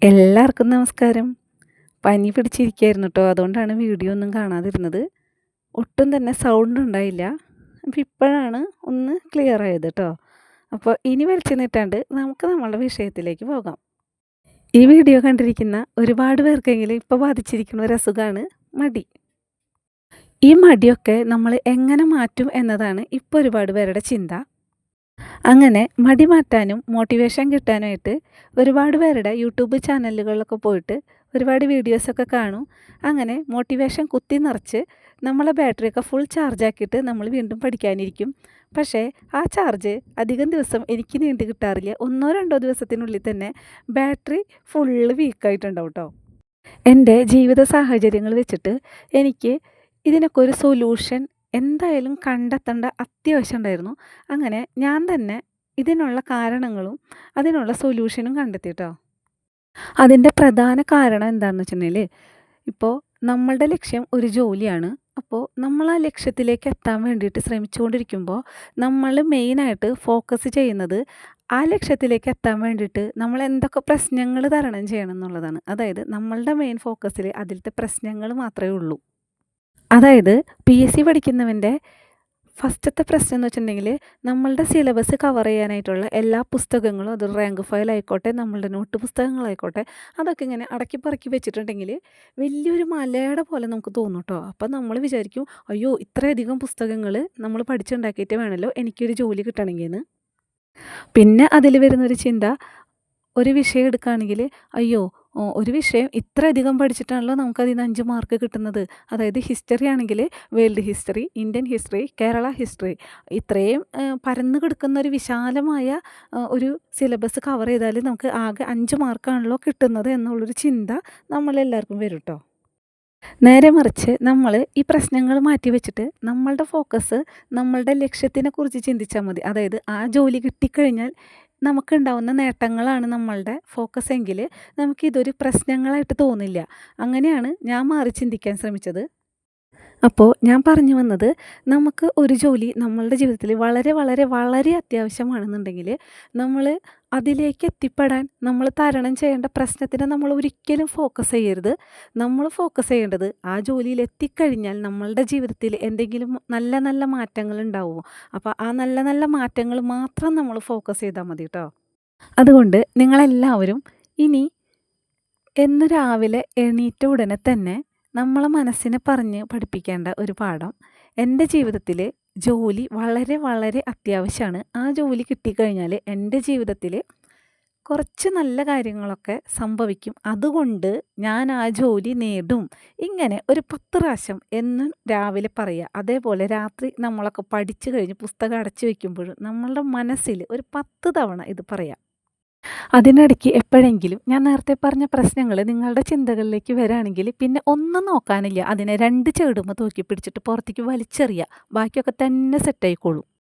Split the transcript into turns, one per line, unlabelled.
എല്ലാവർക്കും നമസ്കാരം. പനി പിടിച്ചിരിക്കുകയായിരുന്നു കേട്ടോ. അതുകൊണ്ടാണ് വീഡിയോ ഒന്നും കാണാതിരുന്നത്. ഒട്ടും തന്നെ സൗണ്ട് ഉണ്ടായില്ല. അപ്പോൾ ഇപ്പോഴാണ് ഒന്ന് ക്ലിയർ ആയത് കേട്ടോ. അപ്പോൾ ഇനി വലിച്ചു നീട്ടാണ്ട് നമുക്ക് നമ്മളുടെ വിഷയത്തിലേക്ക് പോകാം. ഈ വീഡിയോ കണ്ടിരിക്കുന്ന ഒരുപാട് പേർക്കെങ്കിലും ഇപ്പോൾ ബാധിച്ചിരിക്കുന്ന ഒരു അസുഖമാണ് മടി. ഈ മടിയൊക്കെ നമ്മൾ എങ്ങനെ മാറ്റും എന്നതാണ് ഇപ്പോൾ ഒരുപാട് പേരുടെ ചിന്ത. അങ്ങനെ മടി മാറ്റാനും മോട്ടിവേഷൻ കിട്ടാനുമായിട്ട് ഒരുപാട് പേരുടെ യൂട്യൂബ് ചാനലുകളിലൊക്കെ പോയിട്ട് ഒരുപാട് വീഡിയോസൊക്കെ കാണും. അങ്ങനെ മോട്ടിവേഷൻ കുത്തി നിറച്ച് നമ്മളെ ബാറ്ററിയൊക്കെ ഫുൾ ചാർജാക്കിയിട്ട് നമ്മൾ വീണ്ടും പഠിക്കാനിരിക്കും. പക്ഷേ ആ ചാർജ് അധികം ദിവസം എനിക്ക് നീണ്ടു കിട്ടാറില്ല. 1-2 ദിവസത്തിനുള്ളിൽ തന്നെ ബാറ്ററി ഫുള്ള് വീക്കായിട്ടുണ്ടാവും കേട്ടോ. എൻ്റെ ജീവിത സാഹചര്യങ്ങൾ വെച്ചിട്ട് എനിക്ക് ഇതിനൊക്കെ ഒരു സൊല്യൂഷൻ എന്തായാലും കണ്ടെത്തേണ്ട അത്യാവശ്യം ഉണ്ടായിരുന്നു. അങ്ങനെ ഞാൻ തന്നെ ഇതിനുള്ള കാരണങ്ങളും അതിനുള്ള സൊല്യൂഷനും കണ്ടെത്തി കേട്ടോ. അതിൻ്റെ പ്രധാന കാരണം എന്താണെന്ന് വെച്ചിട്ടുണ്ടെങ്കിൽ, ഇപ്പോൾ നമ്മളുടെ ലക്ഷ്യം ഒരു ജോലിയാണ്. അപ്പോൾ നമ്മൾ ആ ലക്ഷ്യത്തിലേക്ക് എത്താൻ വേണ്ടിയിട്ട് ശ്രമിച്ചുകൊണ്ടിരിക്കുമ്പോൾ നമ്മൾ മെയിനായിട്ട് ഫോക്കസ് ചെയ്യുന്നത് ആ ലക്ഷ്യത്തിലേക്ക് എത്താൻ വേണ്ടിയിട്ട് നമ്മൾ എന്തൊക്കെ പ്രശ്നങ്ങൾ തരണം ചെയ്യണം എന്നുള്ളതാണ്. അതായത് നമ്മളുടെ മെയിൻ ഫോക്കസിൽ അതിലത്തെ പ്രശ്നങ്ങൾ മാത്രമേ ഉള്ളൂ. അതായത് PSC പഠിക്കുന്നവൻ്റെ ഫസ്റ്റത്തെ പ്രശ്നം എന്ന് വെച്ചിട്ടുണ്ടെങ്കിൽ, നമ്മളുടെ സിലബസ് കവർ ചെയ്യാനായിട്ടുള്ള എല്ലാ പുസ്തകങ്ങളും, അത് റാങ്ക് ഫയൽ ആയിക്കോട്ടെ, നമ്മളുടെ നോട്ട് പുസ്തകങ്ങളായിക്കോട്ടെ, അതൊക്കെ ഇങ്ങനെ അടക്കി പറക്കി വെച്ചിട്ടുണ്ടെങ്കിൽ വലിയൊരു മലയുടെ പോലെ നമുക്ക് തോന്നും കേട്ടോ. അപ്പം നമ്മൾ വിചാരിക്കും, അയ്യോ ഇത്രയധികം പുസ്തകങ്ങൾ നമ്മൾ പഠിച്ചുണ്ടാക്കിയിട്ട് വേണമല്ലോ എനിക്കൊരു ജോലി കിട്ടണമെങ്കിൽ എന്ന്. പിന്നെ അതിൽ വരുന്നൊരു ചിന്ത, ഒരു വിഷയം എടുക്കുകയാണെങ്കിൽ, അയ്യോ ഒരു വിഷയം ഇത്രയധികം പഠിച്ചിട്ടാണല്ലോ നമുക്കതിൽ നിന്ന് 5 മാർക്ക് കിട്ടുന്നത്. അതായത് ഹിസ്റ്ററി ആണെങ്കിൽ world history, Indian history, Kerala history, ഇത്രയും പരന്നു കിടക്കുന്ന ഒരു വിശാലമായ ഒരു സിലബസ് കവർ ചെയ്താൽ നമുക്ക് ആകെ 5 മാർക്കാണല്ലോ കിട്ടുന്നത് എന്നുള്ളൊരു ചിന്ത നമ്മളെല്ലാവർക്കും വരും കേട്ടോ. നേരെ മറിച്ച് നമ്മൾ ഈ പ്രശ്നങ്ങൾ മാറ്റി വെച്ചിട്ട് നമ്മളുടെ ഫോക്കസ് നമ്മളുടെ ലക്ഷ്യത്തിനെ കുറിച്ച് ചിന്തിച്ചാൽ മതി. അതായത് ആ ജോലി കിട്ടിക്കഴിഞ്ഞാൽ നമുക്കുണ്ടാവുന്ന നേട്ടങ്ങളാണ് നമ്മളുടെ ഫോക്കസ് എങ്കിൽ നമുക്കിതൊരു പ്രശ്നങ്ങളായിട്ട് തോന്നില്ല. അങ്ങനെയാണ് ഞാൻ മാറി ചിന്തിക്കാൻ ശ്രമിച്ചത്. അപ്പോൾ ഞാൻ പറഞ്ഞു വന്നത്, നമുക്ക് ഒരു ജോലി നമ്മളുടെ ജീവിതത്തിൽ വളരെ വളരെ വളരെ അത്യാവശ്യമാണെന്നുണ്ടെങ്കിൽ നമ്മൾ അതിലേക്ക് എത്തിപ്പെടാൻ നമ്മൾ തരണം ചെയ്യേണ്ട പ്രശ്നത്തിനെ നമ്മൾ ഒരിക്കലും ഫോക്കസ് ചെയ്യരുത്. നമ്മൾ ഫോക്കസ് ചെയ്യേണ്ടത് ആ ജോലിയിൽ എത്തിക്കഴിഞ്ഞാൽ നമ്മളുടെ ജീവിതത്തിൽ എന്തെങ്കിലും നല്ല നല്ല മാറ്റങ്ങൾ ഉണ്ടാവുമോ. അപ്പോൾ ആ നല്ല നല്ല മാറ്റങ്ങൾ മാത്രം നമ്മൾ ഫോക്കസ് ചെയ്താൽ മതി കേട്ടോ. അതുകൊണ്ട് നിങ്ങളെല്ലാവരും ഇനി എന്ന് രാവിലെ എണീറ്റ ഉടനെ തന്നെ നമ്മളെ മനസ്സിനെ പറഞ്ഞ് പഠിപ്പിക്കേണ്ട ഒരു പാഠം, എൻ്റെ ജീവിതത്തിൽ ജോലി വളരെ വളരെ അത്യാവശ്യമാണ്. ആ ജോലി കിട്ടിക്കഴിഞ്ഞാൽ എൻ്റെ ജീവിതത്തിൽ കുറച്ച് നല്ല കാര്യങ്ങളൊക്കെ സംഭവിക്കും. അതുകൊണ്ട് ഞാൻ ആ ജോലി നേടും. ഇങ്ങനെ ഒരു 10 പ്രാവശ്യം എന്നും രാവിലെ പറയുക. അതേപോലെ രാത്രി നമ്മളൊക്കെ പഠിച്ചു കഴിഞ്ഞ് പുസ്തകം അടച്ചു വയ്ക്കുമ്പോഴും നമ്മളുടെ മനസ്സിൽ ഒരു 10 തവണ ഇത് പറയാം. അതിനിടയ്ക്ക് എപ്പോഴെങ്കിലും ഞാൻ നേരത്തെ പറഞ്ഞ പ്രശ്നങ്ങൾ നിങ്ങളുടെ ചിന്തകളിലേക്ക് വരാണെങ്കിൽ പിന്നെ ഒന്നും നോക്കാനില്ല, അതിനെ 2 ചെവിടുമ്മ തൂക്കി പിടിച്ചിട്ട് പുറത്തേക്ക് വലിച്ചെറിയുക. ബാക്കിയൊക്കെ തന്നെ സെറ്റായിക്കോളും.